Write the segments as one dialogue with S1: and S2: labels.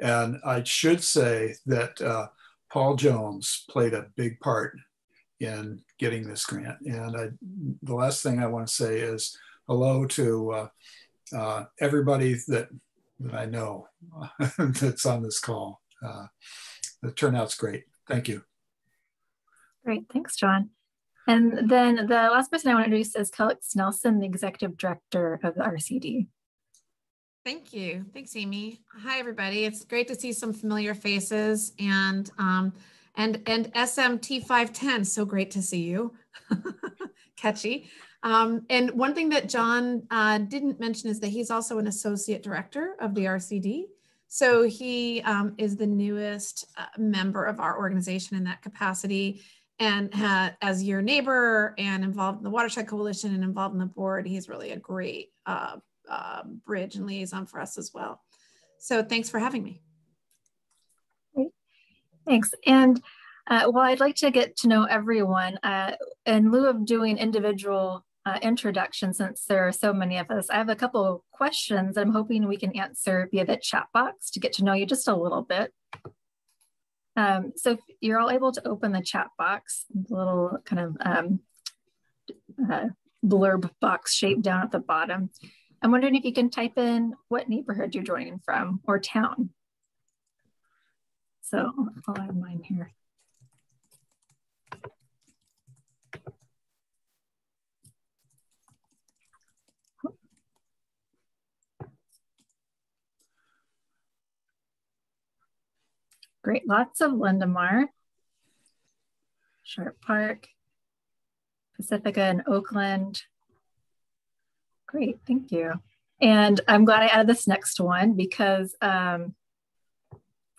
S1: And I should say that Paul Jones played a big part in getting this grant. And the last thing I want to say is hello to everybody that I know that's on this call. The turnout's great. Thank you.
S2: Great, thanks, John. And then the last person I want to introduce is Kelix Nelson, the Executive Director of the RCD.
S3: Thank you. Thanks, Amy. Hi, everybody. It's great to see some familiar faces and SMT 510. So great to see you. Catchy. And one thing that John didn't mention is that he's also an Associate Director of the RCD. So he is the newest member of our organization in that capacity. And as your neighbor and involved in the Watershed Coalition and involved in the board, he's really a great bridge and liaison for us as well. So thanks for having me.
S2: Great. Thanks. And well, I'd like to get to know everyone. In lieu of doing individual introductions, since there are so many of us, I have a couple of questions that I'm hoping we can answer via the chat box to get to know you just a little bit. So if you're all able to open the chat box, the little kind of blurb box shape down at the bottom. I'm wondering if you can type in what neighborhood you're joining from or town. So I'll have mine here. Great, lots of Lindemar, Sharp Park, Pacifica and Oakland. Great, thank you. And I'm glad I added this next one because for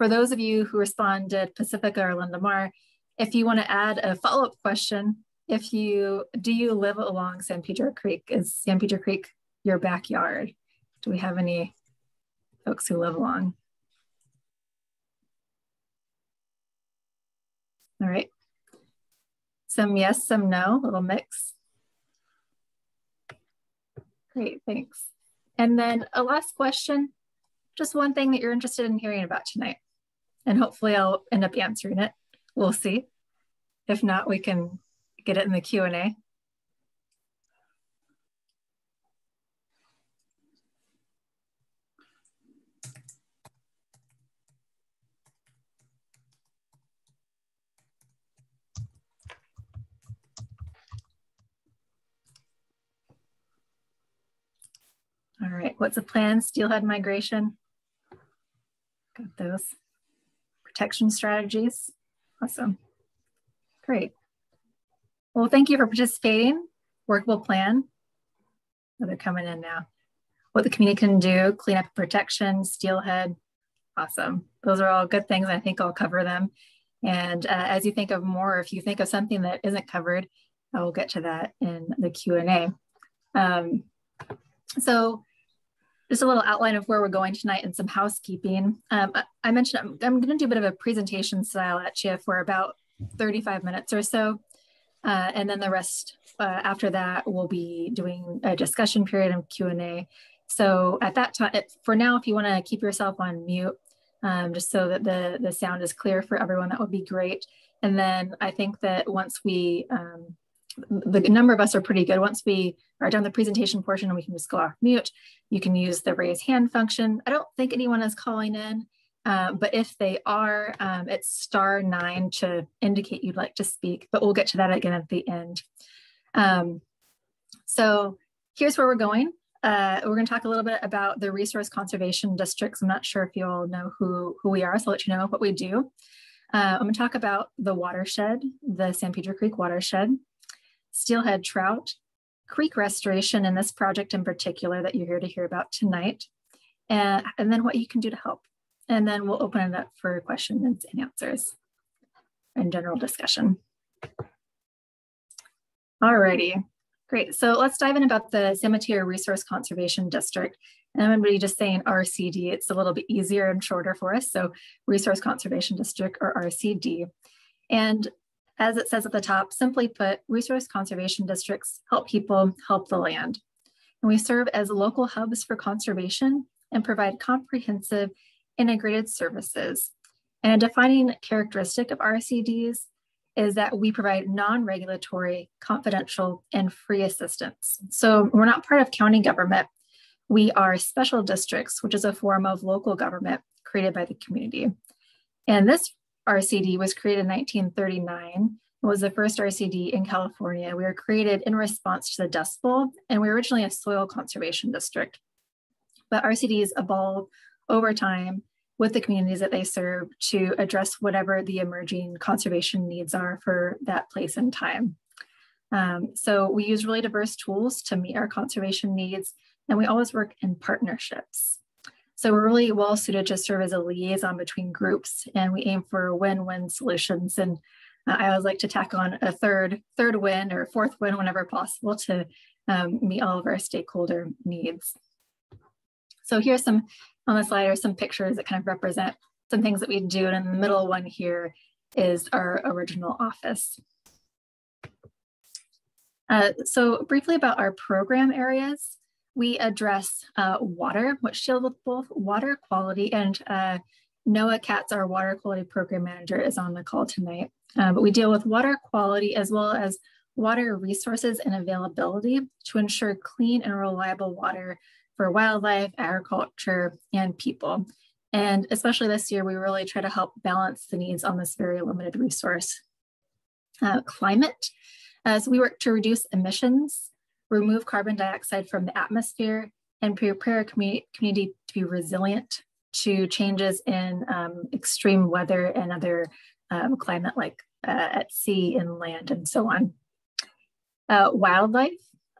S2: those of you who responded Pacifica or Lindemar, if you want to add a follow-up question, do you live along San Pedro Creek? Is San Pedro Creek your backyard? Do we have any folks who live along? All right. Some yes, some no, little mix. Great, thanks. And then a last question, just one thing that you're interested in hearing about tonight. And hopefully I'll end up answering it. We'll see. If not, we can get it in the Q&A. All right, what's the plan? Steelhead migration. Got those. Protection strategies. Awesome. Great. Well, thank you for participating. Workable plan. Oh, they're coming in now. What the community can do, clean up protection, steelhead. Awesome. Those are all good things. I think I'll cover them. And as you think of more, if you think of something that isn't covered, I will get to that in the Q&A. So just a little outline of where we're going tonight and some housekeeping. I mentioned I'm going to do a bit of a presentation style at you for about 35 minutes or so. And then the rest after that, we'll be doing a discussion period and Q&A. So at that time, for now, if you want to keep yourself on mute, just so that the sound is clear for everyone, that would be great. And then I think that once we, the number of us are pretty good. Once we are done the presentation portion and we can just go off mute, you can use the raise hand function. I don't think anyone is calling in, but if they are, it's *9 to indicate you'd like to speak, but we'll get to that again at the end. So here's where we're going. We're going to talk a little bit about the resource conservation districts. I'm not sure if you all know who we are, so I'll let you know what we do. I'm going to talk about the watershed, the San Pedro Creek watershed, steelhead trout, creek restoration in this project in particular that you're here to hear about tonight, and then what you can do to help. And then we'll open it up for questions and answers and general discussion. Alrighty, great. So let's dive in about the San Mateo Resource Conservation District. And I'm going to be just saying RCD. It's a little bit easier and shorter for us. So Resource Conservation District, or RCD. And as it says at the top, simply put, resource conservation districts help people help the land. And we serve as local hubs for conservation and provide comprehensive integrated services. And a defining characteristic of RCDs is that we provide non-regulatory, confidential, and free assistance. So we're not part of county government. We are special districts, which is a form of local government created by the community. And this RCD was created in 1939. It was the first RCD in California. We were created in response to the Dust Bowl, and we were originally a soil conservation district. But RCDs evolve over time with the communities that they serve to address whatever the emerging conservation needs are for that place and time. So we use really diverse tools to meet our conservation needs, and we always work in partnerships. So we're really well suited to serve as a liaison between groups, and we aim for win-win solutions. And I always like to tack on a third win or fourth win whenever possible to meet all of our stakeholder needs. So here's some, on the slide are some pictures that kind of represent some things that we do. And in the middle one here is our original office. So briefly about our program areas, we address water, which deals with both water quality, and Noah Katz, our water quality program manager, is on the call tonight. But we deal with water quality as well as water resources and availability to ensure clean and reliable water for wildlife, agriculture, and people. And especially this year, we really try to help balance the needs on this very limited resource. Climate, so we work to reduce emissions, remove carbon dioxide from the atmosphere, and prepare a community to be resilient to changes in extreme weather and other climate, like at sea and land and so on. Wildlife.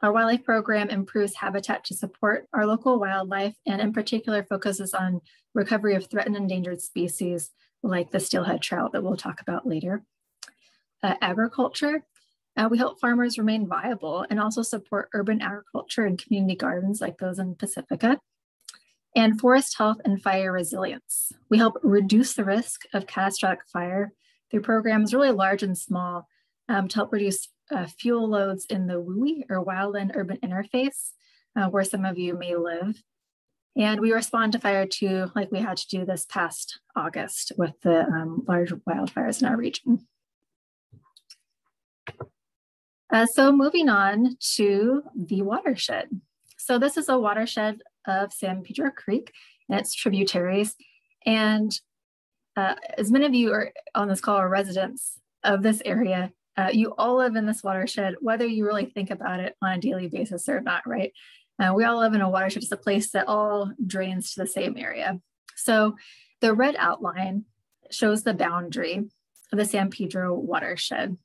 S2: Our wildlife program improves habitat to support our local wildlife, and in particular focuses on recovery of threatened and endangered species like the steelhead trout that we'll talk about later. Agriculture. We help farmers remain viable and also support urban agriculture and community gardens like those in Pacifica. And forest health and fire resilience. We help reduce the risk of catastrophic fire through programs really large and small to help reduce fuel loads in the WUI or wildland urban interface where some of you may live. And we respond to fire too, like we had to do this past August with the large wildfires in our region. So moving on to the watershed. So this is a watershed of San Pedro Creek and its tributaries. And as many of you are on this call are residents of this area, you all live in this watershed, whether you really think about it on a daily basis or not, right? We all live in a watershed. It's a place that all drains to the same area. So the red outline shows the boundary of the San Pedro watershed.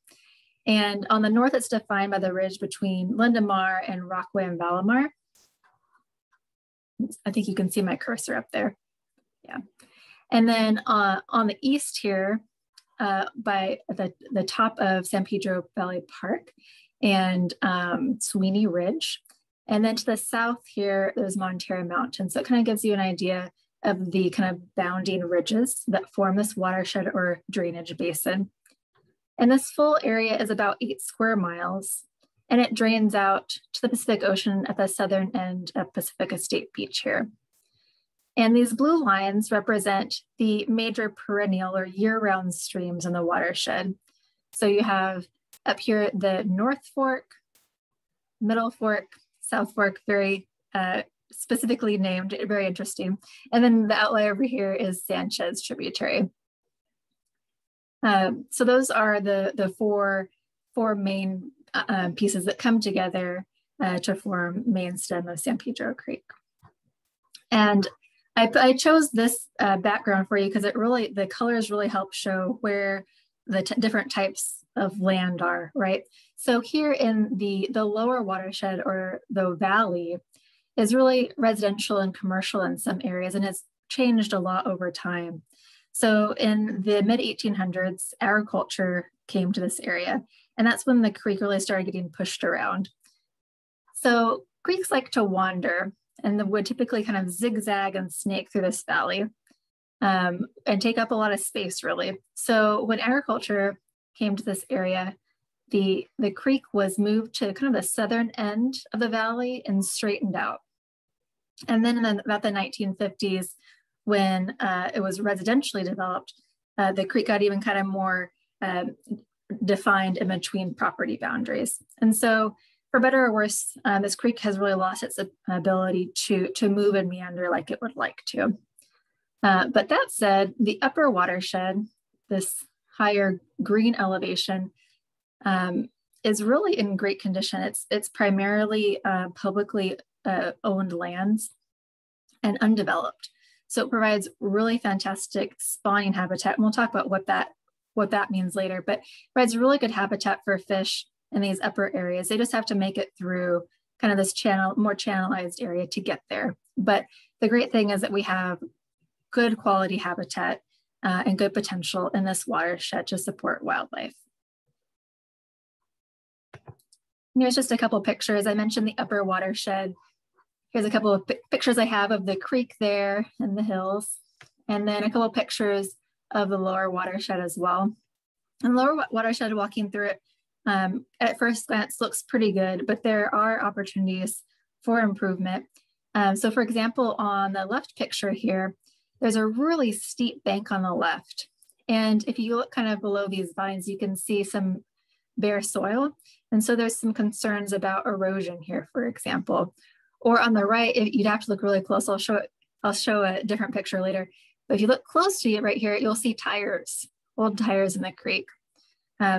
S2: And on the north, it's defined by the ridge between Lindamar and Rockaway and Valimar. I think you can see my cursor up there. Yeah. And then on the east here, by the top of San Pedro Valley Park and Sweeney Ridge. And then to the south here, there's Montero Mountain. So it kind of gives you an idea of the kind of bounding ridges that form this watershed or drainage basin. And this full area is about 8 square miles, and it drains out to the Pacific Ocean at the southern end of Pacifica State Beach here. And these blue lines represent the major perennial or year-round streams in the watershed. So you have up here the North Fork, Middle Fork, South Fork, very specifically named, very interesting. And then the outlier over here is Sanchez tributary. So those are the four main pieces that come together to form main stem of San Pedro Creek. And I chose this background for you because it really, the colors really help show where the different types of land are, right? So here in the lower watershed or the valley is really residential and commercial in some areas and has changed a lot over time. So in the mid 1800s, agriculture came to this area, and that's when the creek really started getting pushed around. So creeks like to wander, and the would typically kind of zigzag and snake through this valley and take up a lot of space, really. So when agriculture came to this area, the creek was moved to kind of the southern end of the valley and straightened out. And then in about the 1950s, when it was residentially developed, the creek got even kind of more defined in between property boundaries. And so for better or worse, this creek has really lost its ability to move and meander like it would like to. But that said, the upper watershed, this higher green elevation, is really in great condition. It's primarily publicly owned lands and undeveloped. So it provides really fantastic spawning habitat. And we'll talk about what that means later, but it provides really good habitat for fish in these upper areas. They just have to make it through kind of this more channelized area to get there. But the great thing is that we have good quality habitat and good potential in this watershed to support wildlife. Here's just a couple pictures. I mentioned the upper watershed. Here's a couple of pictures I have of the creek there and the hills, and then a couple of pictures of the lower watershed as well. And lower watershed, walking through it, at first glance looks pretty good, but there are opportunities for improvement. So for example, on the left picture here, there's a really steep bank on the left. And if you look kind of below these vines, you can see some bare soil. And so there's some concerns about erosion here, for example. Or on the right, you'd have to look really close. I'll show a different picture later. But if you look close to it right here, you'll see tires, old tires in the creek.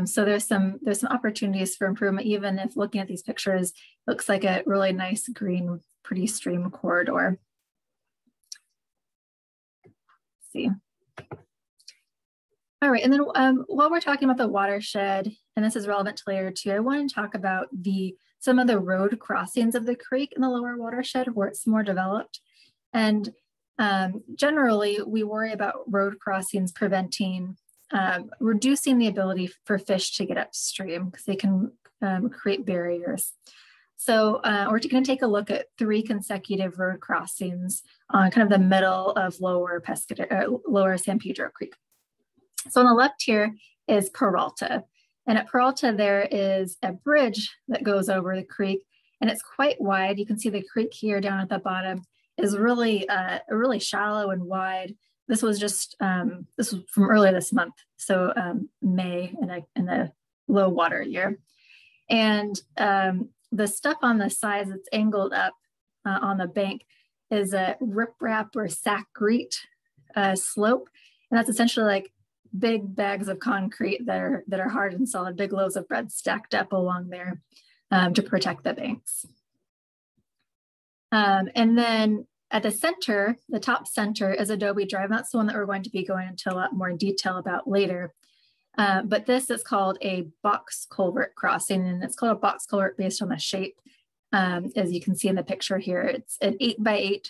S2: So there's some opportunities for improvement, even if looking at these pictures, looks like a really nice green, pretty stream corridor. Let's see. All right, and then while we're talking about the watershed, and this is relevant to later too, I want to talk about some of the road crossings of the creek in the lower watershed where it's more developed. And generally, we worry about road crossings reducing the ability for fish to get upstream because they can create barriers. So we're going to take a look at 3 consecutive road crossings on kind of the middle of lower San Pedro Creek. So on the left here is Peralta. And at Peralta, there is a bridge that goes over the creek, and it's quite wide. You can see the creek here down at the bottom is really shallow and wide. This was just, this was from earlier this month, so May in a low water year. And the stuff on the sides that's angled up on the bank is a riprap or sackgrete slope. And that's essentially like big bags of concrete that are hard and solid, big loaves of bread stacked up along there to protect the banks. And then at the center, the top center is Adobe Drive. That's the one that we're going to be going into a lot more detail about later. But this is called a box culvert crossing, and it's called a box culvert based on the shape. As you can see in the picture here, it's an 8x8,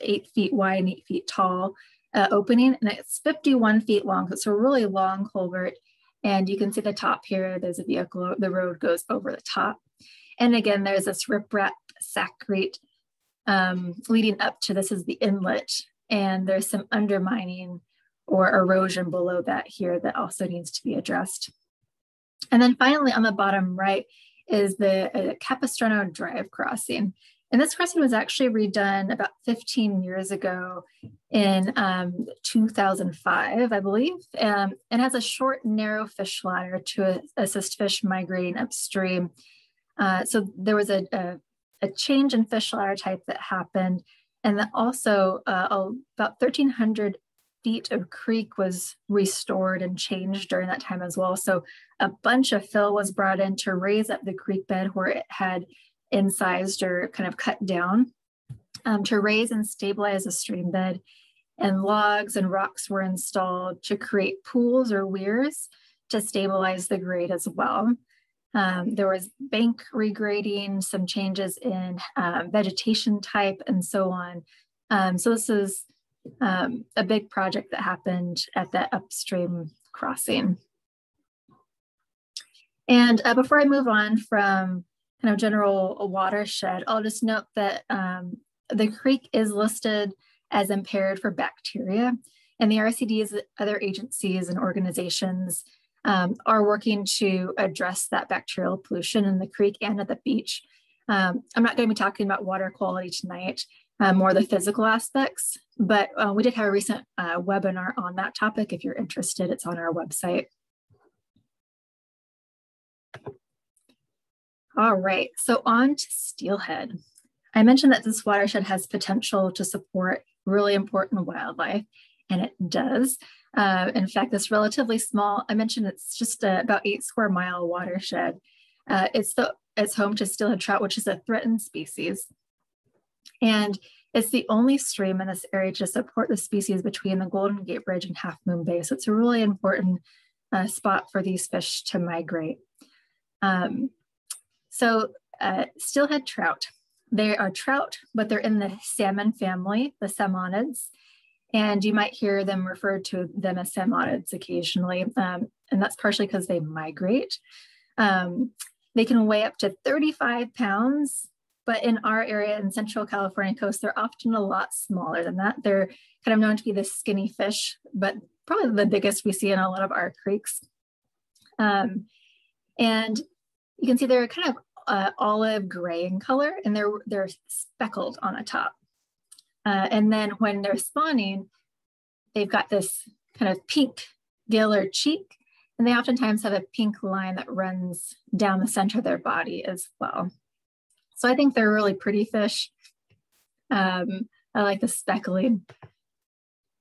S2: 8 feet wide and 8 feet tall opening, and it's 51 feet long. So it's a really long culvert. And you can see the top here, there's a vehicle, the road goes over the top. And again, there's this riprap sackgrete leading up to this is the inlet. And there's some undermining or erosion below that here that also needs to be addressed. And then finally on the bottom right is the Capistrano Drive crossing. And this crossing was actually redone about 15 years ago in 2005, I believe, and has a short, narrow fish ladder to assist fish migrating upstream. So there was a change in fish ladder type that happened, and that also about 1,300 feet of creek was restored and changed during that time as well. So a bunch of fill was brought in to raise up the creek bed where it had incised or kind of cut down to raise and stabilize the stream bed, and logs and rocks were installed to create pools or weirs to stabilize the grade as well. There was bank regrading, some changes in vegetation type, and so on. So this is a big project that happened at that upstream crossing. And before I move on from kind of general watershed, I'll just note that the creek is listed as impaired for bacteria, and the RCD's other agencies and organizations are working to address that bacterial pollution in the creek and at the beach. I'm not going to be talking about water quality tonight, more the physical aspects, But we did have a recent webinar on that topic. If you're interested, it's on our website. All right, so on to steelhead. I mentioned that this watershed has potential to support really important wildlife, and it does. In fact, this relatively small, I mentioned it's just about 8 square mile watershed. It's home to steelhead trout, which is a threatened species. And it's the only stream in this area to support the species between the Golden Gate Bridge and Half Moon Bay. So it's a really important spot for these fish to migrate. Steelhead trout. They are trout, but they're in the salmon family, the salmonids. And you might hear them referred to them as salmonids occasionally. And that's partially because they migrate. They can weigh up to 35 pounds, but in our area in Central California coast, they're often a lot smaller than that. They're kind of known to be the skinny fish, but probably the biggest we see in a lot of our creeks. And you can see they're kind of olive gray in color, and they're speckled on the top. And then when they're spawning, they've got this kind of pink gill or cheek, and they oftentimes have a pink line that runs down the center of their body as well. So I think they're really pretty fish. I like the speckling.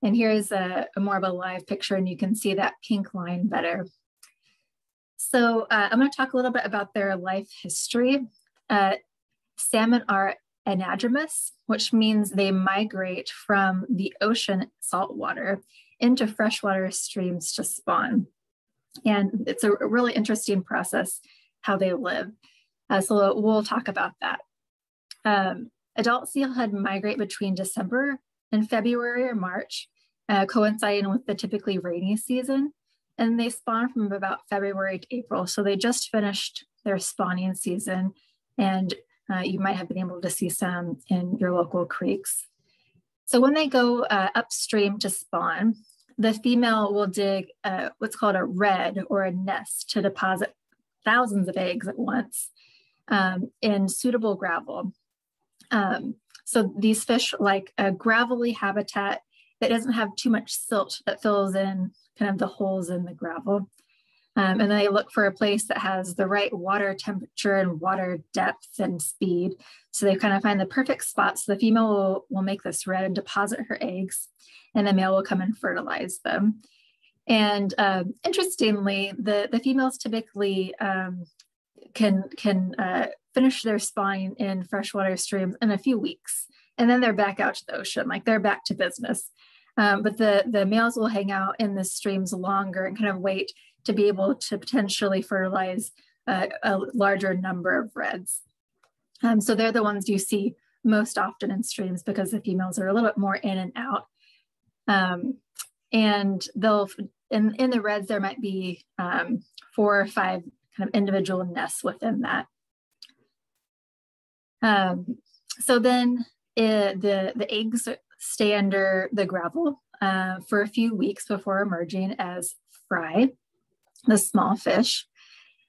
S2: And here's a more of a live picture, and you can see that pink line better. So I'm going to talk a little bit about their life history. Salmon are anadromous, which means they migrate from the ocean saltwater into freshwater streams to spawn. And it's a really interesting process how they live. So we'll talk about that. Adult steelhead migrate between December and February or March, coinciding with the typically rainy season. And they spawn from about February to April. So they just finished their spawning season, and you might have been able to see some in your local creeks. So when they go upstream to spawn, the female will dig what's called a redd or a nest to deposit thousands of eggs at once in suitable gravel. So these fish like a gravelly habitat that doesn't have too much silt that fills in kind of the holes in the gravel. And then they look for a place that has the right water temperature and water depth and speed. So they kind of find the perfect spot. So the female will make this redd and deposit her eggs, and the male will come and fertilize them. And interestingly, the females typically can finish their spawning in freshwater streams in a few weeks. And then they're back out to the ocean, like they're back to business. But the males will hang out in the streams longer and kind of wait to be able to potentially fertilize a larger number of redds. So they're the ones you see most often in streams because the females are a little bit more in and out. And they'll, in the redds, there might be 4 or 5 kind of individual nests within that. So then the eggs stay under the gravel for a few weeks before emerging as fry, the small fish.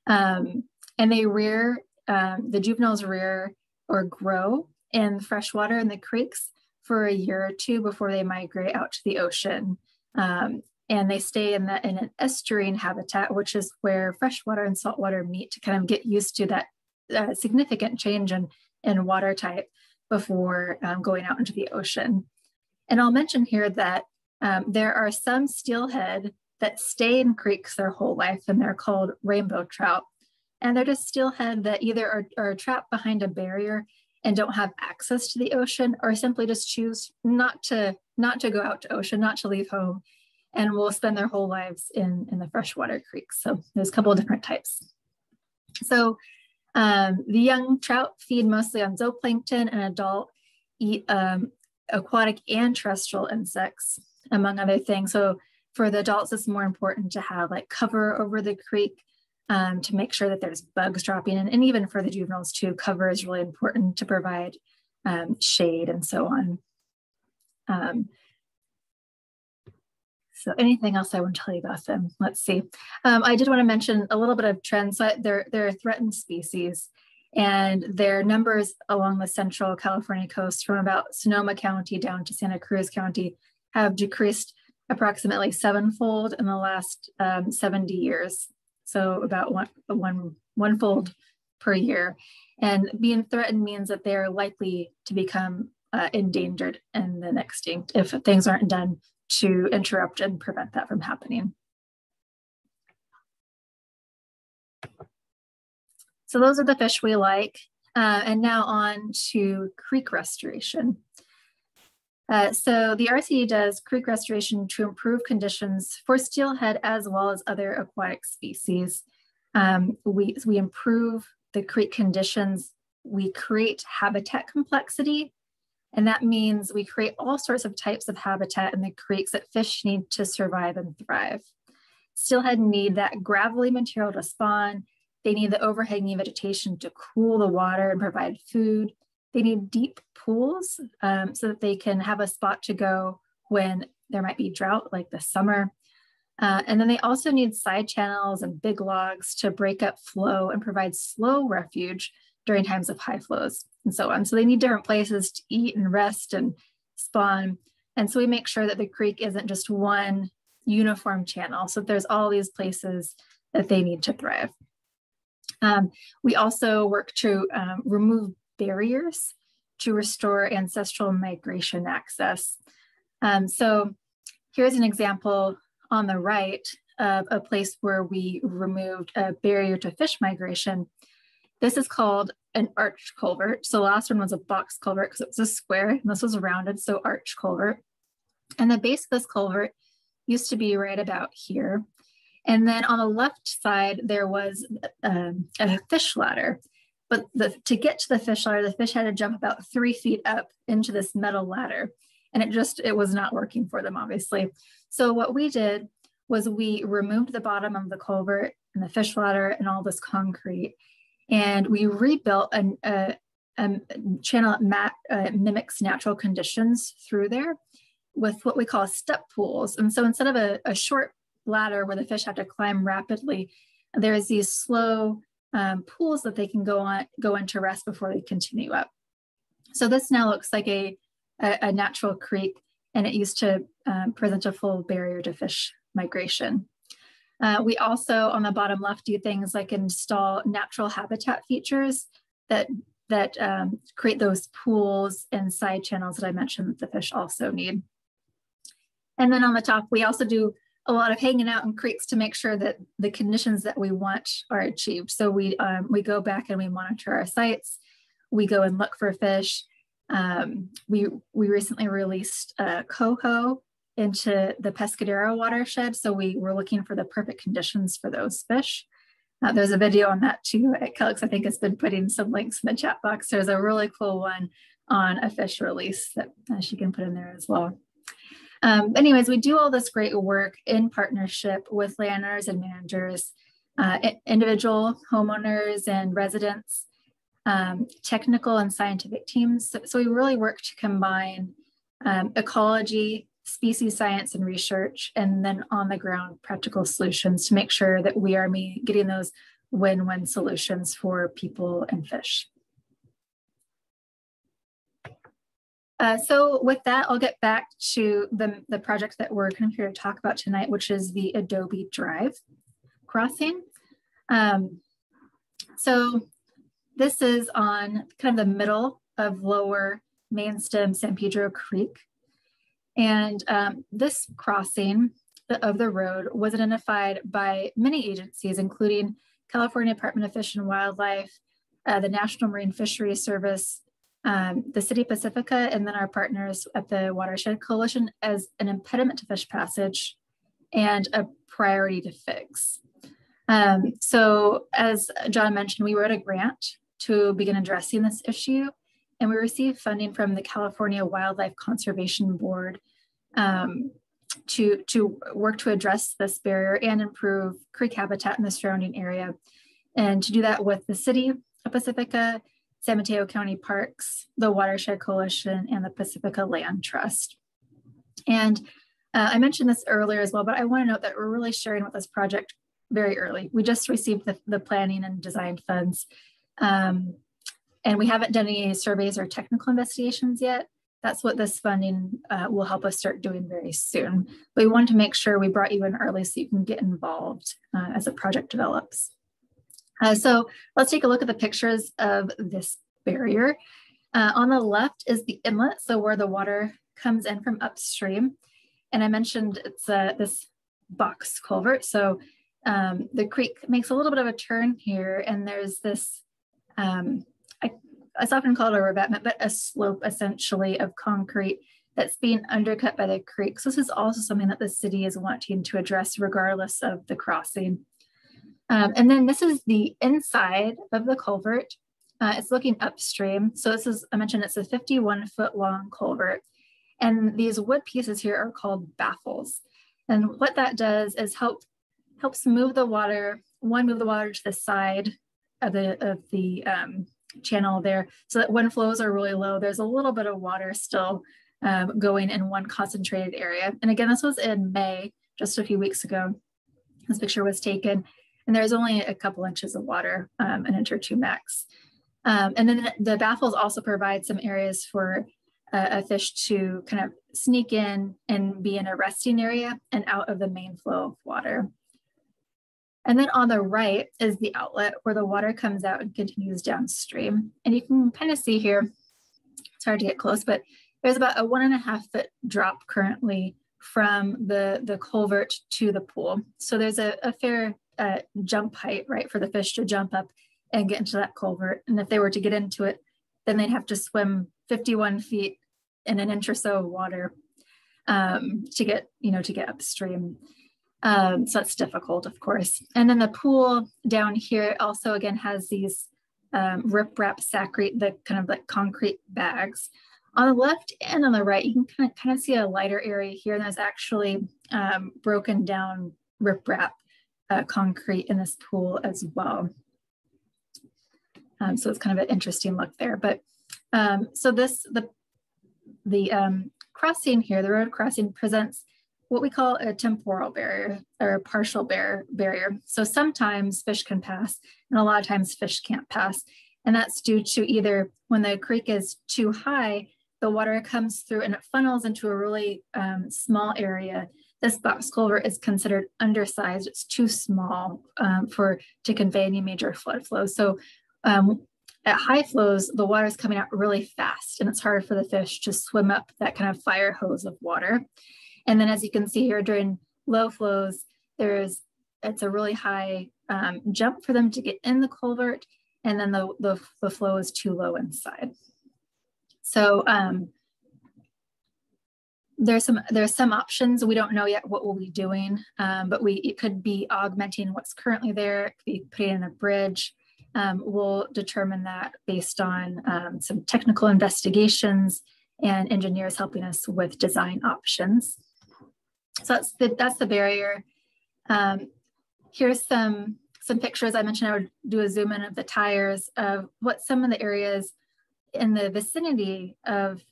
S2: And they rear, the juveniles rear or grow in freshwater in the creeks for a year or 2 before they migrate out to the ocean. And they stay in an estuarine habitat, which is where freshwater and saltwater meet to kind of get used to that significant change in water type before going out into the ocean. And I'll mention here that there are some steelhead that stay in creeks their whole life, and they're called rainbow trout. And they're just steelhead that either are trapped behind a barrier and don't have access to the ocean, or simply just choose not to go out to ocean, not to leave home, and will spend their whole lives in the freshwater creeks. So there's a couple of different types. So the young trout feed mostly on zooplankton, and adult eat aquatic and terrestrial insects, among other things. So for the adults, it's more important to have like cover over the creek to make sure that there's bugs dropping in. And even for the juveniles too, cover is really important to provide shade and so on. So anything else I want to tell you about them? Let's see. I did want to mention a little bit of trends. They're a threatened species. And their numbers along the central California coast from about Sonoma County down to Santa Cruz County have decreased approximately sevenfold in the last 70 years. So about one-fold per year. And being threatened means that they're likely to become endangered and then extinct if things aren't done to interrupt and prevent that from happening. So those are the fish we like. And now on to creek restoration. So the RCD does creek restoration to improve conditions for steelhead as well as other aquatic species. We improve the creek conditions. We create habitat complexity. And that means we create all sorts of types of habitat in the creeks that fish need to survive and thrive. Steelhead need that gravelly material to spawn. They need the overhanging vegetation to cool the water and provide food. They need deep pools so that they can have a spot to go when there might be drought, like this summer. And then they also need side channels and big logs to break up flow and provide slow refuge during times of high flows and so on. So they need different places to eat and rest and spawn. And so we make sure that the creek isn't just one uniform channel. So there's all these places that they need to thrive. We also work to remove barriers to restore ancestral migration access. So here's an example on the right of a place where we removed a barrier to fish migration. This is called an arch culvert. So the last one was a box culvert because it was a square, and this was rounded, so arch culvert. And the base of this culvert used to be right about here. And then on the left side, there was a fish ladder. But to get to the fish ladder, the fish had to jump about 3 feet up into this metal ladder. And it was not working for them, obviously. So what we did was we removed the bottom of the culvert and the fish ladder and all this concrete. And we rebuilt a channel that mimics natural conditions through there with what we call step pools. And so instead of a short ladder where the fish have to climb rapidly, there's these slow pools that they can go into rest before they continue up. So this now looks like a natural creek, and it used to present a full barrier to fish migration. We also, on the bottom left, do things like install natural habitat features that create those pools and side channels that I mentioned that the fish also need. And then on the top, we also do a lot of hanging out in creeks to make sure that the conditions that we want are achieved. So we go back and we monitor our sites. We go and look for fish. We recently released coho into the Pescadero watershed. So we were looking for the perfect conditions for those fish. There's a video on that too. Kelix, I think, has been putting some links in the chat box. There's a really cool one on a fish release that she can put in there as well. Anyways, we do all this great work in partnership with landowners and managers, individual homeowners and residents, technical and scientific teams. So we really work to combine ecology, species science and research, and then on the ground practical solutions to make sure that we are getting those win-win solutions for people and fish. So with that, I'll get back to the project that we're kind of here to talk about tonight, which is the Adobe Drive crossing. So this is on kind of the middle of lower main stem San Pedro Creek. And this crossing of the road was identified by many agencies, including California Department of Fish and Wildlife, the National Marine Fisheries Service, the City of Pacifica, and then our partners at the Watershed Coalition as an impediment to fish passage and a priority to fix. So as John mentioned, we wrote a grant to begin addressing this issue, and we received funding from the California Wildlife Conservation Board to work to address this barrier and improve creek habitat in the surrounding area. And to do that with the City of Pacifica, San Mateo County Parks, the Watershed Coalition, and the Pacifica Land Trust. And I mentioned this earlier as well, but I want to note that we're really sharing with this project very early. We just received the planning and design funds And we haven't done any surveys or technical investigations yet. That's what this funding will help us start doing very soon. But we wanted to make sure we brought you in early so you can get involved as the project develops. So let's take a look at the pictures of this barrier. On the left is the inlet, so where the water comes in from upstream. And I mentioned it's this box culvert. So the creek makes a little bit of a turn here, and there's this, it's often called a revetment, but a slope essentially of concrete that's being undercut by the creek. So this is also something that the city is wanting to address regardless of the crossing. And then this is the inside of the culvert. It's looking upstream. So this is, I mentioned it's a 51-foot long culvert. And these wood pieces here are called baffles. And what that does is helps move the water, move the water to the side of the channel there, so that when flows are really low, there's a little bit of water still going in one concentrated area. And again, this was in May, just a few weeks ago. This picture was taken, and there's only a couple inches of water, an inch or two max. And then the baffles also provide some areas for a fish to kind of sneak in and be in a resting area and out of the main flow of water. And then on the right is the outlet where the water comes out and continues downstream. And you can kind of see here, it's hard to get close, but there's about a 1.5 foot drop currently from the culvert to the pool. So there's a fair jump height, right, for the fish to jump up and get into that culvert. And if they were to get into it, then they'd have to swim 51 feet in an inch or so of water to get upstream. So that's difficult, of course. And then the pool down here also again has these riprap sacrete, the kind of like concrete bags. On the left and on the right, you can kind of see a lighter area here. And there's actually broken down riprap concrete in this pool as well. So it's kind of an interesting look there. But so the crossing here, the road crossing, presents what we call a temporal barrier or a partial barrier. So sometimes fish can pass, and a lot of times fish can't pass. And that's due to either when the creek is too high, the water comes through and it funnels into a really small area. This box culvert is considered undersized. It's too small to convey any major flood flow. So at high flows, the water is coming out really fast, and it's hard for the fish to swim up that kind of fire hose of water. And then as you can see here, during low flows, it's a really high jump for them to get in the culvert, and then the flow is too low inside. So there's some options. We don't know yet what we'll be doing, but it could be augmenting what's currently there. It could be putting in a bridge. We'll determine that based on some technical investigations and engineers helping us with design options. So that's the barrier. Here's some pictures. I mentioned I would do a zoom in of the tires of what some of the areas in the vicinity of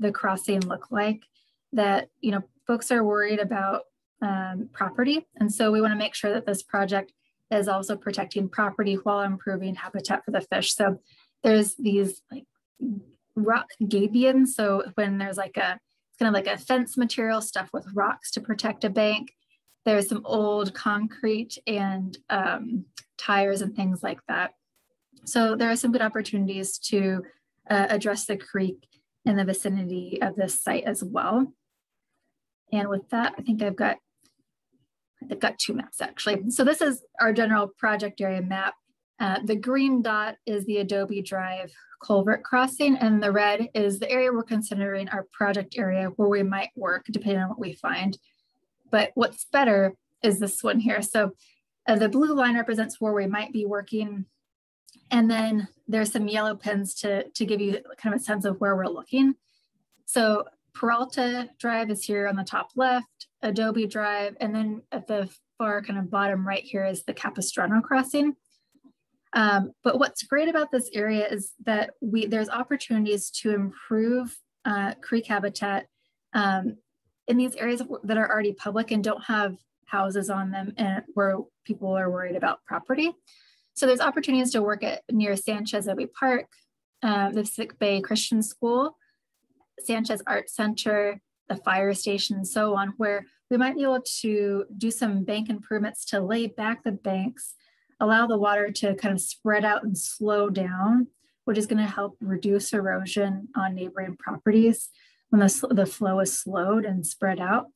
S2: the crossing look like, that, you know, folks are worried about property. And so we want to make sure that this project is also protecting property while improving habitat for the fish. So there's these like rock gabions. So when there's like it's kind of like a fence material stuff with rocks to protect a bank, there's some old concrete and tires and things like that. So there are some good opportunities to address the creek in the vicinity of this site as well. And with that, I think I've got two maps actually. So this is our general project area map. The green dot is the Adobe Drive culvert crossing, and the red is the area we're considering our project area where we might work depending on what we find. But what's better is this one here. So the blue line represents where we might be working. And then there's some yellow pins to give you kind of a sense of where we're looking. So Peralta Drive is here on the top left, Adobe Drive, and then at the far kind of bottom right here is the Capistrano crossing. But what's great about this area is that there's opportunities to improve creek habitat in these areas that are already public and don't have houses on them and where people are worried about property. So there's opportunities to work at near Sanchez Obi Park, the Pacific Bay Christian School, Sanchez Art Center, the fire station, and so on, where we might be able to do some bank improvements to lay back the banks, allow the water to kind of spread out and slow down, which is going to help reduce erosion on neighboring properties when the flow is slowed and spread out.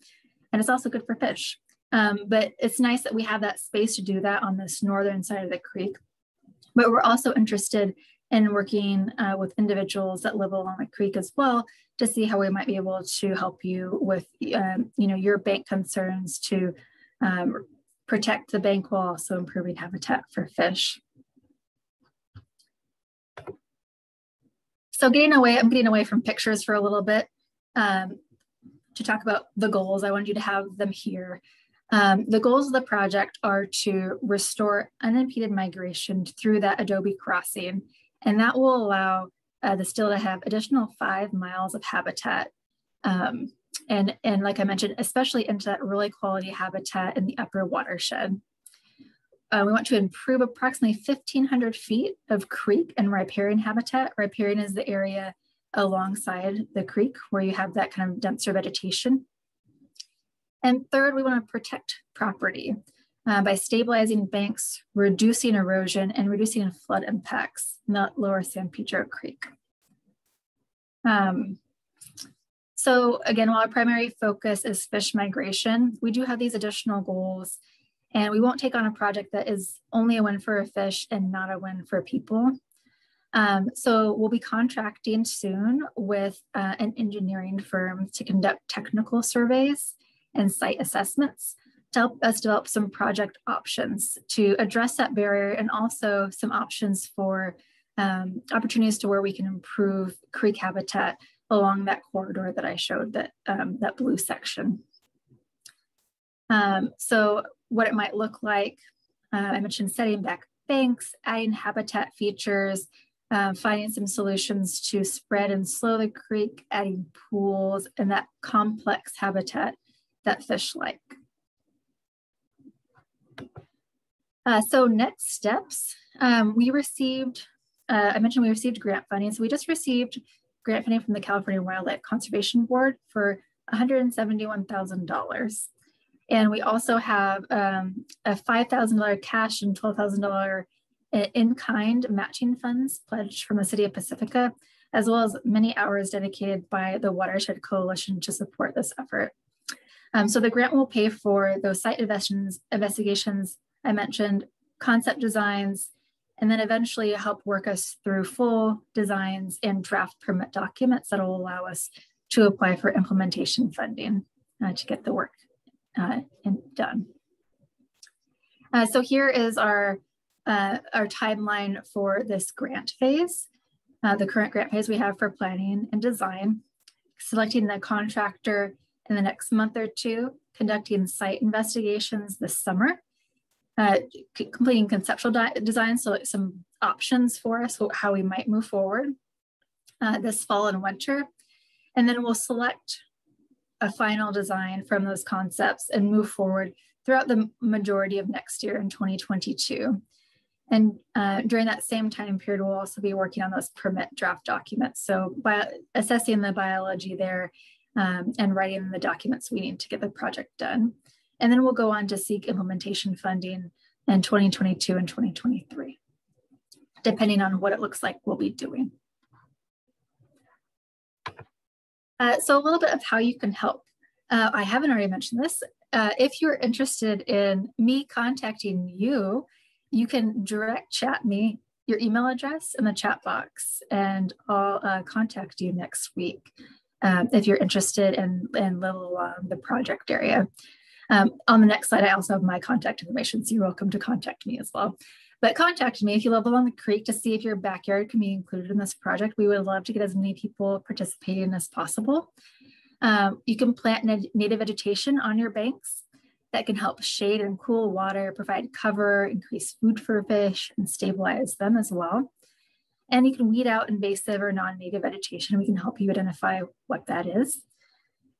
S2: And it's also good for fish. But it's nice that we have that space to do that on this northern side of the creek. But we're also interested in working with individuals that live along the creek as well to see how we might be able to help you with your bank concerns to protect the bank while also improving habitat for fish. So I'm getting away from pictures for a little bit to talk about the goals. I wanted you to have them here. The goals of the project are to restore unimpeded migration through that adobe crossing, and that will allow the still to have additional 5 miles of habitat. And like I mentioned, especially into that really quality habitat in the upper watershed. We want to improve approximately 1,500 feet of creek and riparian habitat. Riparian is the area alongside the creek where you have that kind of denser vegetation. And third, we want to protect property by stabilizing banks, reducing erosion, and reducing flood impacts in the lower San Pedro Creek. So again, while our primary focus is fish migration, we do have these additional goals, and we won't take on a project that is only a win for a fish and not a win for people. So we'll be contracting soon with an engineering firm to conduct technical surveys and site assessments to help us develop some project options to address that barrier, and also some options for opportunities to where we can improve creek habitat along that corridor that I showed, that blue section. So what it might look like, I mentioned setting back banks, adding habitat features, finding some solutions to spread and slow the creek, adding pools, and that complex habitat that fish like. So next steps, we received, I mentioned we received grant funding. So we just received grant funding from the California Wildlife Conservation Board for $171,000. And we also have a $5,000 cash and $12,000 in-kind matching funds pledged from the city of Pacifica, as well as many hours dedicated by the Watershed Coalition to support this effort. So the grant will pay for those site investigations I mentioned, concept designs, and then eventually help work us through full designs and draft permit documents that will allow us to apply for implementation funding to get the work done. So here is our timeline for this grant phase. The current grant phase we have for planning and design, selecting the contractor in the next month or two, conducting site investigations this summer, completing conceptual design, so some options for us, how we might move forward this fall and winter. And then we'll select a final design from those concepts and move forward throughout the majority of next year in 2022. And during that same time period, we'll also be working on those permit draft documents. So by assessing the biology there and writing the documents we need to get the project done. And then we'll go on to seek implementation funding in 2022 and 2023, depending on what it looks like we'll be doing. So a little bit of how you can help. I haven't already mentioned this. If you're interested in me contacting you, you can direct chat me your email address in the chat box, and I'll contact you next week if you're interested in live along the project area. On the next slide, I also have my contact information, so you're welcome to contact me as well. But contact me if you live along the creek to see if your backyard can be included in this project. We would love to get as many people participating as possible. You can plant native vegetation on your banks that can help shade and cool water, provide cover, increase food for fish, and stabilize them as well. And you can weed out invasive or non-native vegetation. We can help you identify what that is.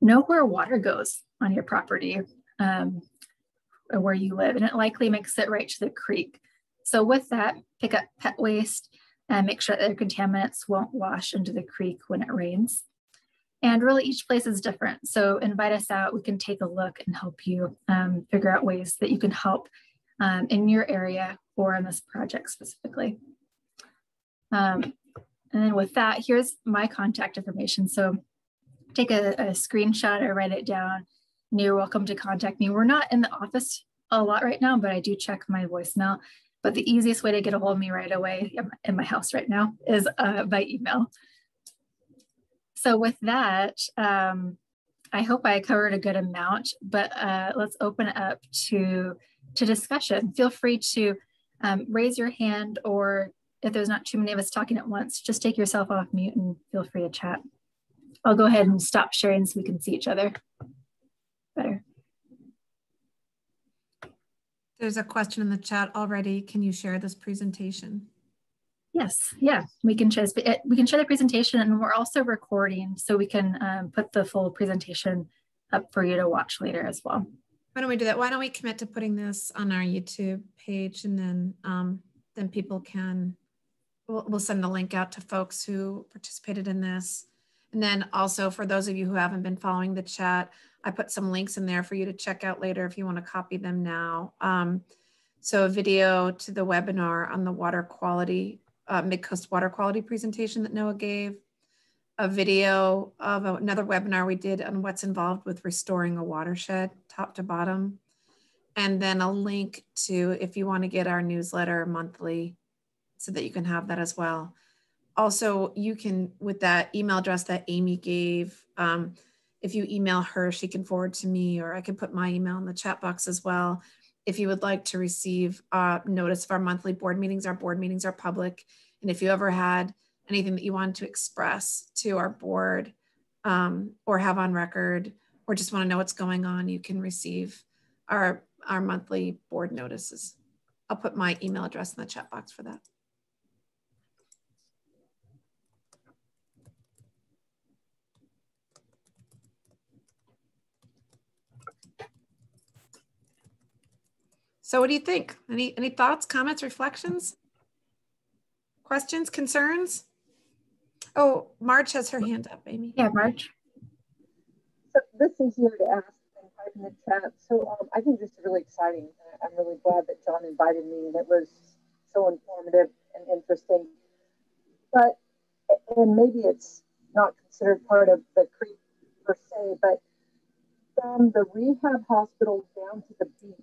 S2: Know where water goes on your property or where you live, and it likely makes it right to the creek. So with that, pick up pet waste and make sure that their contaminants won't wash into the creek when it rains. And really each place is different. So invite us out, we can take a look and help you figure out ways that you can help in your area or in this project specifically. And then with that, here's my contact information. So take a screenshot or write it down and you're welcome to contact me. We're not in the office a lot right now, but I do check my voicemail. But the easiest way to get a hold of me right away in my house right now is by email. So with that, I hope I covered a good amount, but let's open it up to discussion. Feel free to raise your hand, or if there's not too many of us talking at once, just take yourself off mute and feel free to chat. I'll go ahead and stop sharing so we can see each other better.
S3: There's a question in the chat already. Can you share this presentation?
S2: Yes, yeah, we can share the presentation, and we're also recording, so we can put the full presentation up for you to watch later as well.
S3: Why don't we do that? Why don't we commit to putting this on our YouTube page, and then people can, we'll send the link out to folks who participated in this. And then also for those of you who haven't been following the chat, I put some links in there for you to check out later if you want to copy them now. So a video to the webinar on the water quality, Mid-Coast water quality presentation that Noah gave, a video of another webinar we did on what's involved with restoring a watershed top to bottom, and then a link to if you want to get our newsletter monthly so that you can have that as well. Also, you can, with that email address that Amy gave, if you email her, she can forward to me, or I can put my email in the chat box as well. If you would like to receive notice of our monthly board meetings are public. And if you ever had anything that you wanted to express to our board or have on record, or just want to know what's going on, you can receive our monthly board notices. I'll put my email address in the chat box for that. So what do you think? Any thoughts, comments, reflections, questions, concerns? Oh, Marge has her hand up, Amy.
S2: Yeah, Marge.
S4: So this is easier to ask than type in the chat. So I think this is really exciting. I'm really glad that John invited me, and it was so informative and interesting. But, and maybe it's not considered part of the creek per se, but from the rehab hospital down to the beach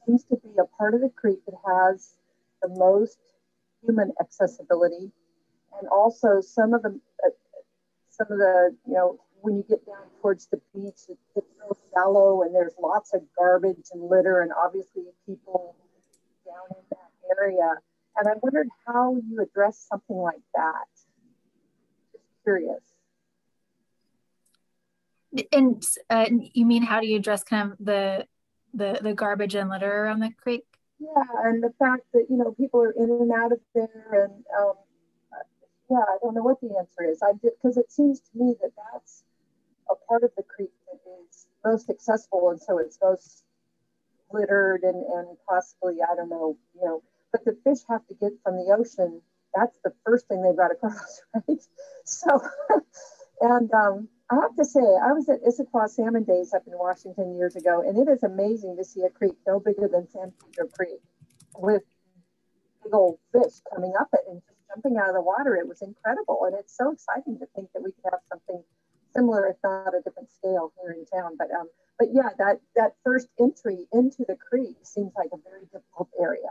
S4: seems to be a part of the creek that has the most human accessibility, and also some of the you know, when you get down towards the beach, it's so shallow and there's lots of garbage and litter, and obviously people down in that area. And I wondered how you address something like that. Just curious.
S2: And you mean, how do you address kind of the garbage and litter around the creek?
S4: Yeah, and the fact that, you know, people are in and out of there, and yeah, I don't know what the answer is. Because it seems to me that that's a part of the creek that is most accessible, and so it's most littered and possibly, I don't know, you know, but the fish have to get from the ocean. That's the first thing they've got to cross, right? So, and I have to say, I was at Issaquah Salmon Days up in Washington years ago, and it is amazing to see a creek no bigger than San Pedro Creek with big old fish coming up it and just jumping out of the water. It was incredible, and it's so exciting to think that we could have something similar, if not a different scale, here in town. But yeah, that first entry into the creek seems like a very difficult area.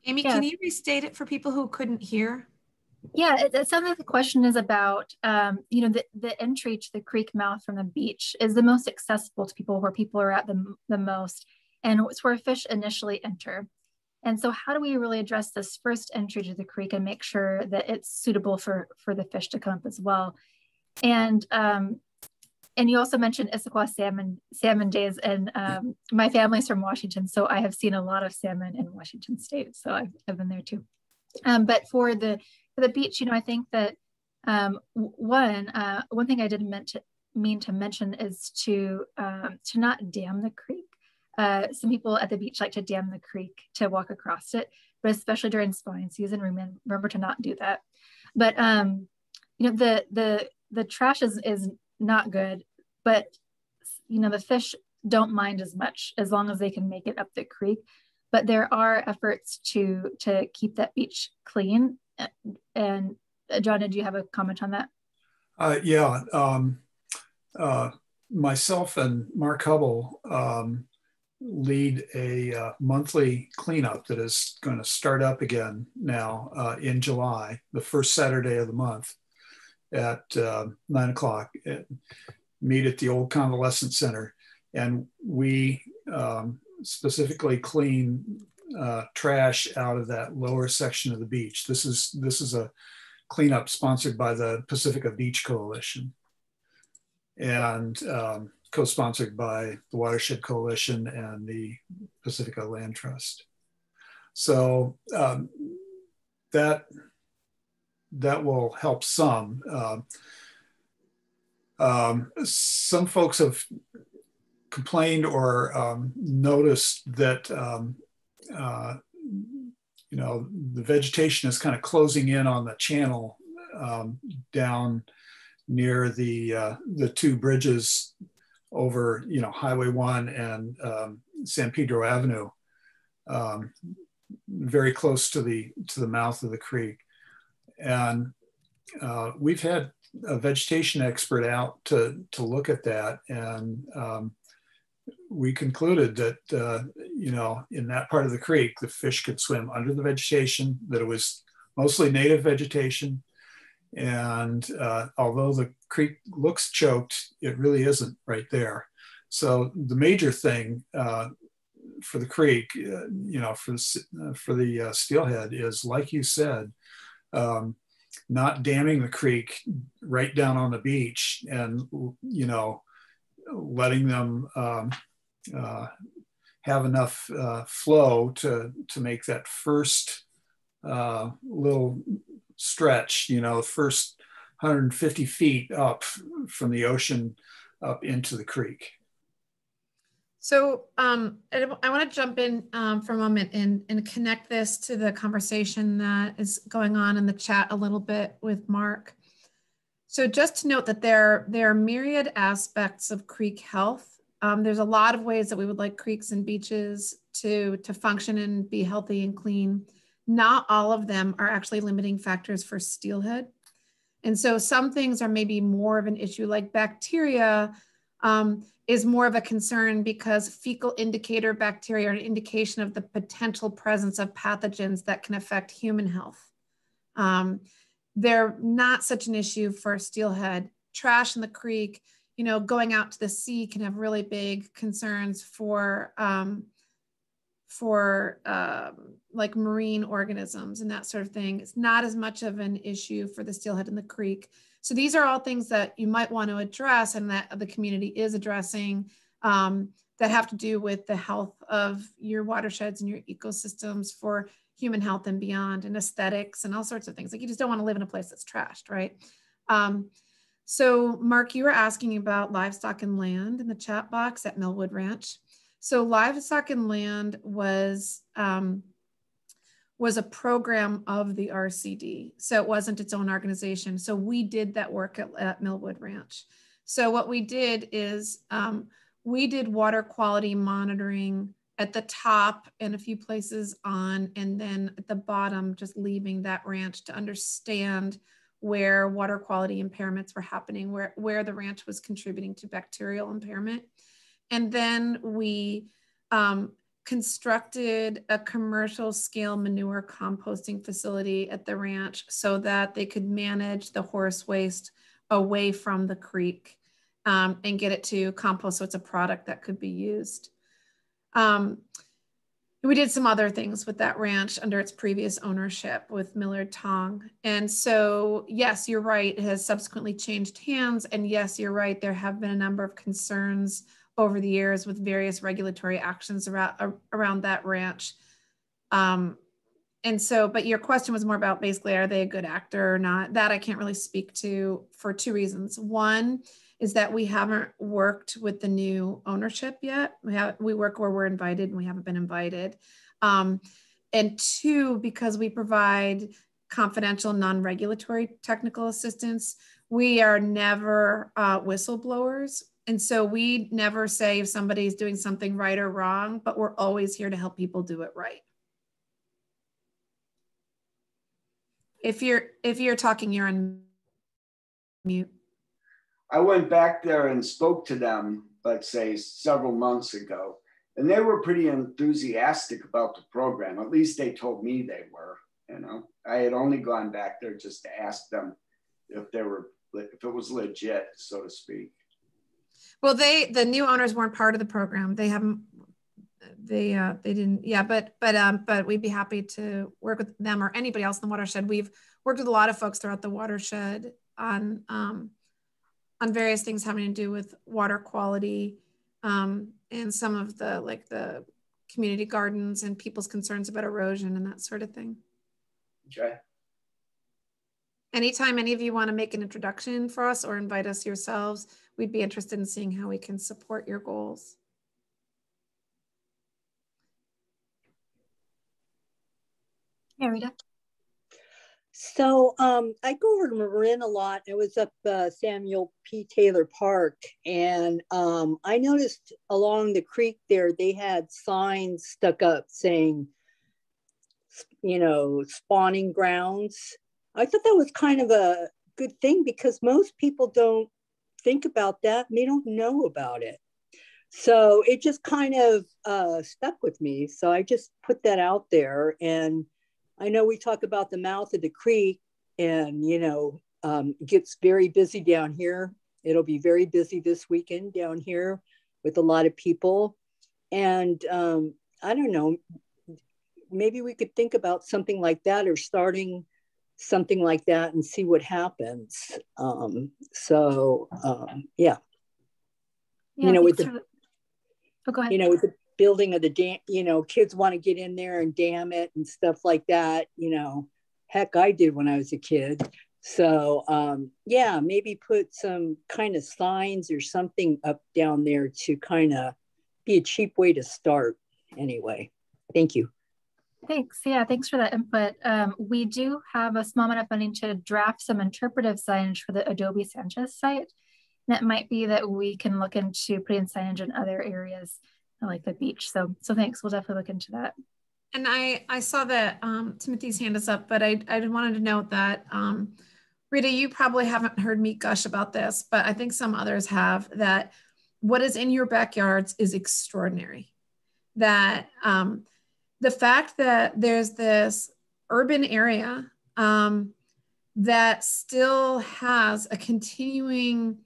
S3: Amy,
S2: yeah.
S3: Can you restate it for people who couldn't hear?
S2: Yeah, it sounds like the question is about, you know, the entry to the creek mouth from the beach is the most accessible to people, where people are at the most, and it's where fish initially enter. And so how do we really address this first entry to the creek and make sure that it's suitable for the fish to come up as well? And you also mentioned Issaquah Salmon Days, and my family's from Washington, so I have seen a lot of salmon in Washington State, so I've been there too. But for the beach, you know, I think that one thing I didn't mean to mention is to not dam the creek. Some people at the beach like to dam the creek to walk across it, but especially during spawning season, remember to not do that. But you know, the trash is not good, but you know, the fish don't mind as much as long as they can make it up the creek. But there are efforts to keep that beach clean. And John, did you have a comment on that?
S1: Yeah. Myself and Mark Hubble lead a monthly cleanup that is going to start up again now in July, the first Saturday of the month at 9 o'clock. Meet at the old convalescent center, and we specifically clean trash out of that lower section of the beach. This is a cleanup sponsored by the Pacifica Beach Coalition and co-sponsored by the Watershed Coalition and the Pacifica Land Trust. So that will help some. Some folks have complained or noticed that you know, the vegetation is kind of closing in on the channel down near the two bridges over, you know, Highway 1 and San Pedro Avenue, very close to the mouth of the creek. And we've had a vegetation expert out to look at that, and we concluded that you know, in that part of the creek, the fish could swim under the vegetation, that it was mostly native vegetation. And although the creek looks choked, it really isn't right there. So the major thing for the creek, you know, for the steelhead is, like you said, not damming the creek right down on the beach, and you know, letting them have enough flow to make that first little stretch, you know, the first 150 feet up from the ocean up into the creek.
S3: So I want to jump in for a moment and connect this to the conversation that is going on in the chat a little bit with Mark. So just to note that there are myriad aspects of creek health. There's a lot of ways that we would like creeks and beaches to function and be healthy and clean. Not all of them are actually limiting factors for steelhead. And so some things are maybe more of an issue, like bacteria is more of a concern because fecal indicator bacteria are an indication of the potential presence of pathogens that can affect human health. They're not such an issue for steelhead. Trash in the creek, you know, going out to the sea can have really big concerns for like marine organisms and that sort of thing. It's not as much of an issue for the steelhead in the creek. So these are all things that you might want to address and that the community is addressing that have to do with the health of your watersheds and your ecosystems for human health and beyond, and aesthetics and all sorts of things. Like, you just don't want to live in a place that's trashed, right? So Mark, you were asking about Livestock and Land in the chat box at Millwood Ranch. So Livestock and Land was a program of the RCD. So it wasn't its own organization. So we did that work at Millwood Ranch. So what we did is we did water quality monitoring at the top and a few places on, and then at the bottom, just leaving that ranch to understand where water quality impairments were happening, where the ranch was contributing to bacterial impairment. And then we constructed a commercial scale manure composting facility at the ranch so that they could manage the horse waste away from the creek and get it to compost so it's a product that could be used. We did some other things with that ranch under its previous ownership with Millard Tong. And so, yes, you're right, it has subsequently changed hands. And yes, you're right, there have been a number of concerns over the years with various regulatory actions around that ranch. And so, but your question was more about basically, are they a good actor or not? That I can't really speak to for two reasons. One is that we haven't worked with the new ownership yet. We work where we're invited and we haven't been invited. And two, because we provide confidential, non-regulatory technical assistance, we are never whistleblowers. And so we never say if somebody's doing something right or wrong, but we're always here to help people do it right. If you're talking, you're on mute.
S5: I went back there and spoke to them, let's say several months ago, and they were pretty enthusiastic about the program. At least they told me they were, you know. I had only gone back there just to ask them if it was legit, so to speak.
S3: Well, the new owners weren't part of the program. They didn't, yeah, but we'd be happy to work with them or anybody else in the watershed. We've worked with a lot of folks throughout the watershed on various things having to do with water quality, and some of the community gardens and people's concerns about erosion and that sort of thing.
S5: Okay.
S3: Anytime any of you want to make an introduction for us or invite us yourselves, we'd be interested in seeing how we can support your goals.
S2: Yeah, Rita.
S6: So I go over to Marin a lot. I was up Samuel P. Taylor Park, and I noticed along the creek there, they had signs stuck up saying, you know, spawning grounds. I thought that was kind of a good thing because most people don't think about that and they don't know about it. So it just kind of stuck with me. So I just put that out there. And I know we talk about the mouth of the creek and, you know, it gets very busy down here. It'll be very busy this weekend down here with a lot of people. And I don't know, maybe we could think about something like that or starting something like that and see what happens. Yeah. You know, with the,
S2: go ahead.
S6: You know, with the building of the dam, you know, kids want to get in there and dam it and stuff like that. You know, heck, I did when I was a kid. So yeah, maybe put some kind of signs or something up down there to kind of be a cheap way to start anyway. Thank you.
S2: Thanks. Yeah, thanks for that input. We do have a small amount of funding to draft some interpretive signage for the Adobe Sanchez site. And it might be that we can look into putting signage in other areas like the beach. So thanks. We'll definitely look into that.
S3: And I saw that Timothy's hand is up, but I wanted to note that Rita, you probably haven't heard me gush about this, but I think some others have, that what is in your backyards is extraordinary. That the fact that there's this urban area that still has a continuing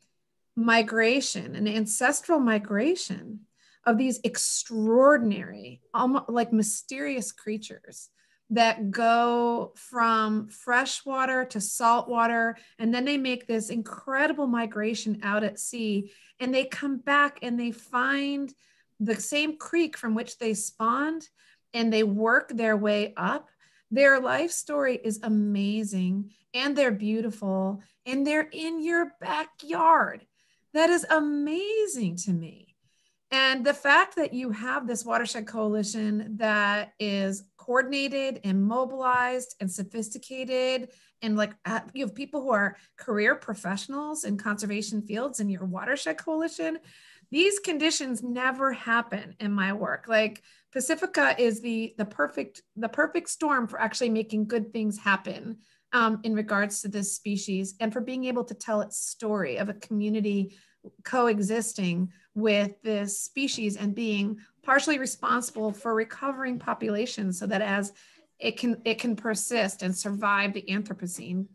S3: migration, an ancestral migration of these extraordinary, almost like mysterious creatures that go from freshwater to saltwater, and then they make this incredible migration out at sea, and they come back and they find the same creek from which they spawned, and they work their way up. Their life story is amazing, and they're beautiful, and they're in your backyard. That is amazing to me. And the fact that you have this watershed coalition that is coordinated and mobilized and sophisticated, and like you have people who are career professionals in conservation fields in your watershed coalition, these conditions never happen in my work. Like Pacifica is the perfect storm for actually making good things happen in regards to this species, and for being able to tell its story of a community coexisting with this species and being partially responsible for recovering populations so that as it can persist and survive the Anthropocene.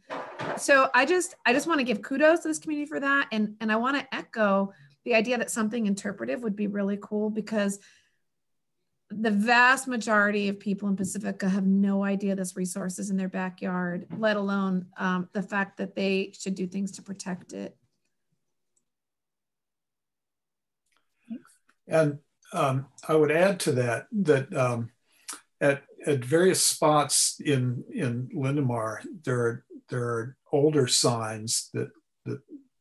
S3: So I just want to give kudos to this community for that. And I want to echo the idea that something interpretive would be really cool, because the vast majority of people in Pacifica have no idea this resource is in their backyard, let alone the fact that they should do things to protect it.
S1: And I would add to that at various spots in Lindemar, there are older signs that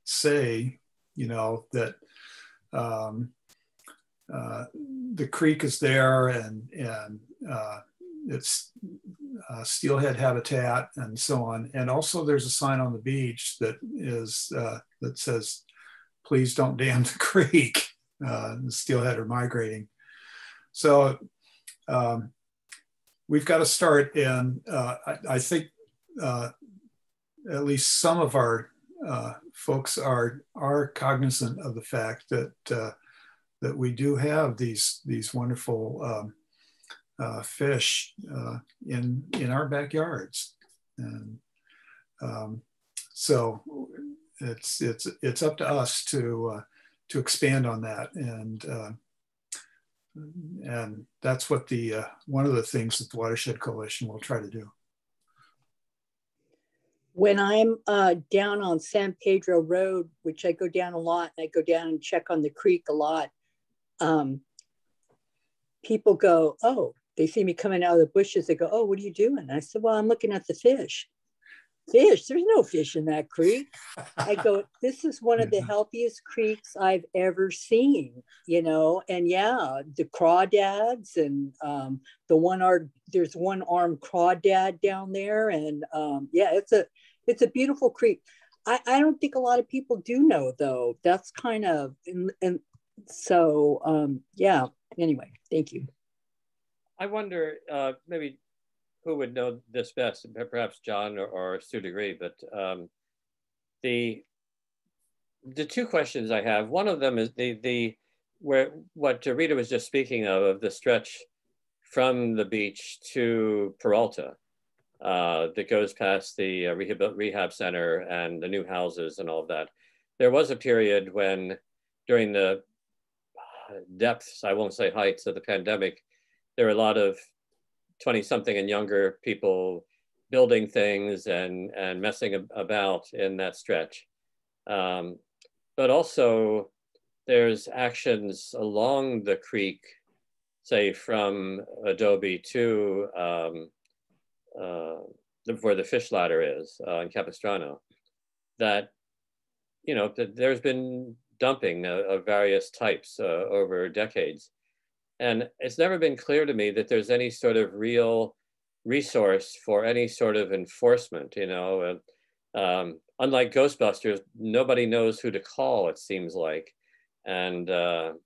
S1: say you know, that the creek is there, and it's steelhead habitat and so on. And also there's a sign on the beach that is that says, please don't dam the creek. The steelhead are migrating. So we've got to start, and I think at least some of our folks are cognizant of the fact that that we do have these wonderful fish in our backyards, and so it's up to us to expand on that, and that's what the one of the things that the Watershed Coalition will try to do.
S6: When I'm down on San Pedro Road, which I go down a lot, I go down and check on the creek a lot. People go, oh, they see me coming out of the bushes. They go, oh, what are you doing? I said, well, I'm looking at the fish. Fish? There's no fish in that creek. I go, this is one of the healthiest creeks I've ever seen, you know? And yeah, the crawdads and there's one armed crawdad down there. And yeah, it's a beautiful creek. I don't think a lot of people do know, though. That's kind of, and so yeah, anyway, thank you.
S7: I wonder, maybe who would know this best, perhaps John or Sue Degree, but the two questions I have, one of them is what Rita was just speaking of the stretch from the beach to Peralta that goes past the rehab center and the new houses and all of that. There was a period when, during the depths, I won't say heights, of the pandemic, there were a lot of 20-something and younger people building things and messing about in that stretch. But also there's actions along the creek, say from Adobe to where the fish ladder is in Capistrano, that, you know, that there's been dumping of various types over decades. And it's never been clear to me that there's any sort of real resource for any sort of enforcement, you know. Unlike Ghostbusters, nobody knows who to call, it seems like. And the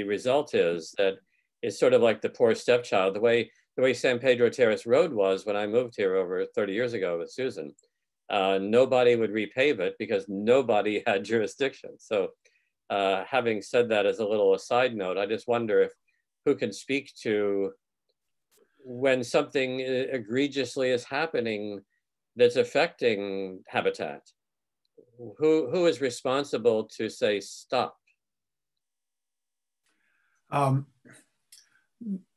S7: result is that it's sort of like the poor stepchild. The way San Pedro Terrace Road was when I moved here over 30 years ago with Susan, nobody would repave it because nobody had jurisdiction. So having said that as a little aside note, I just wonder who can speak to when something egregiously is happening that's affecting habitat. Who is responsible to say stop?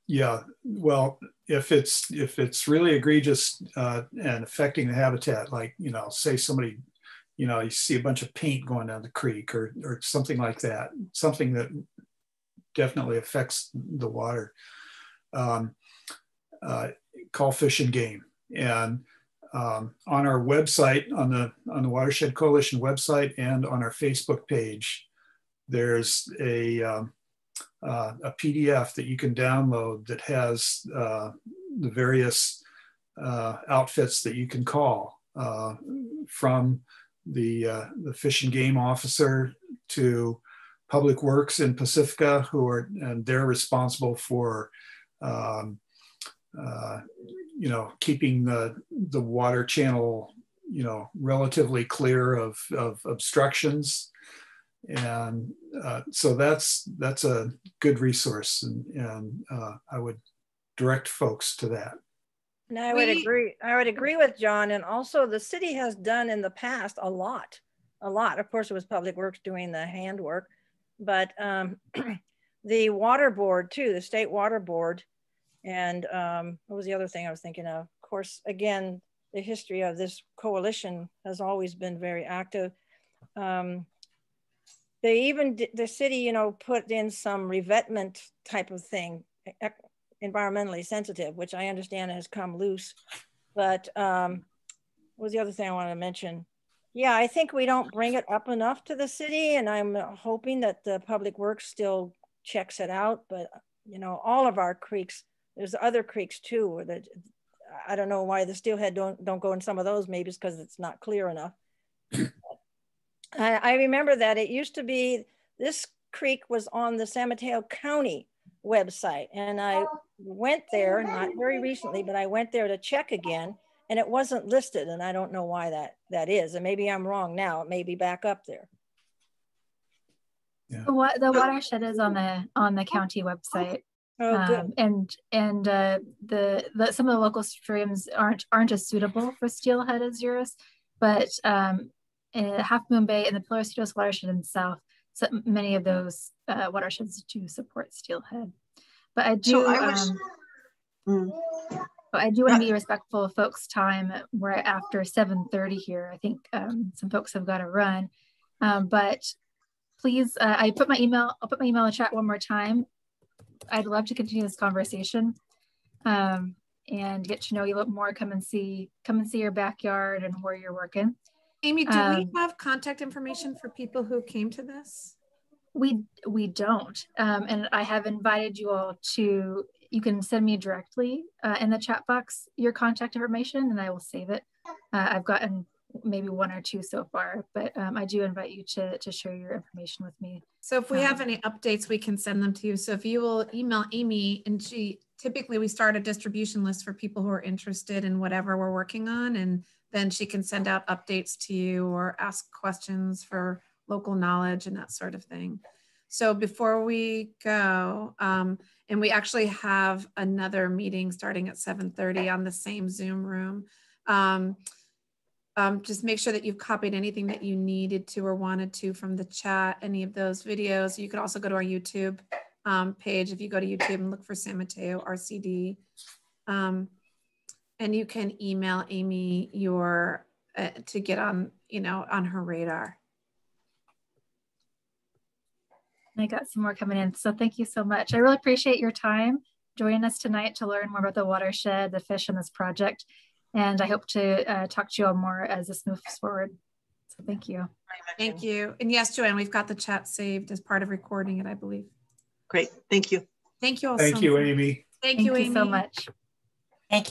S1: Yeah, well, if it's really egregious and affecting the habitat, like, you know, say somebody, you know, you see a bunch of paint going down the creek or something like that, something that definitely affects the water, call Fish and Game. And on our website, on the Watershed Coalition website and on our Facebook page, there's a PDF that you can download that has the various outfits that you can call, from the Fish and Game officer to Public Works in Pacifica, and they're responsible for you know, keeping the water channel, you know, relatively clear of obstructions. And so that's a good resource, and I would direct folks to that.
S8: And I would agree with John. And also the city has done in the past a lot. Of course, it was Public Works doing the handwork, but the water board too, the state water board. And what was the other thing I was thinking of? Of course, again, the history of this coalition has always been very active. They even, the city, you know, put in some revetment type of thing, environmentally sensitive, which I understand has come loose. But what was the other thing I wanted to mention? Yeah, I think we don't bring it up enough to the city, and I'm hoping that the Public Works still checks it out. But you know, all of our creeks, there's other creeks too that I don't know why the steelhead don't go in some of those. Maybe it's because it's not clear enough. I remember that it used to be, this creek was on the San Mateo County website, and I went there, not very recently, but I went there to check again, and it wasn't listed, and I don't know why that is, and maybe I'm wrong now. It may be back up there.
S1: Yeah.
S2: The watershed is on the county website.
S8: Oh, good.
S2: And some of the local streams aren't as suitable for steelhead as yours, but Half Moon Bay and the Pilar Cerritos watershed in the south, so many of those watersheds do support steelhead. But I do.
S9: So
S2: I do want to be respectful of folks' time. We're after 7:30 here. I think some folks have got to run, but please, I'll put my email in the chat one more time. I'd love to continue this conversation and get to know you a little more. Come and see your backyard and where you're working.
S3: Amy, do we have contact information for people who came to this?
S2: We don't, and I have invited you all to. You can send me directly in the chat box your contact information, and I will save it. I've gotten maybe one or two so far, but I do invite you to share your information with me.
S3: So if we have any updates, we can send them to you. So if you will email Amy, and typically we start a distribution list for people who are interested in whatever we're working on, and then she can send out updates to you or ask questions for local knowledge and that sort of thing. So before we go, and we actually have another meeting starting at 7:30 on the same Zoom room. Just make sure that you've copied anything that you needed to or wanted to from the chat, any of those videos. You could also go to our YouTube page. If you go to YouTube and look for San Mateo RCD, and you can email Amy your to get on, on her radar.
S2: I got some more coming in, so thank you so much. I really appreciate your time joining us tonight to learn more about the watershed, the fish, and this project. And I hope to talk to you all more as this moves forward. So thank you.
S3: Thank you. And yes, Joanne, we've got the chat saved as part of recording it, I believe.
S9: Great. Thank you.
S3: Thank you all.
S1: Thank you, Amy.
S3: Thank you, Amy.
S2: So much.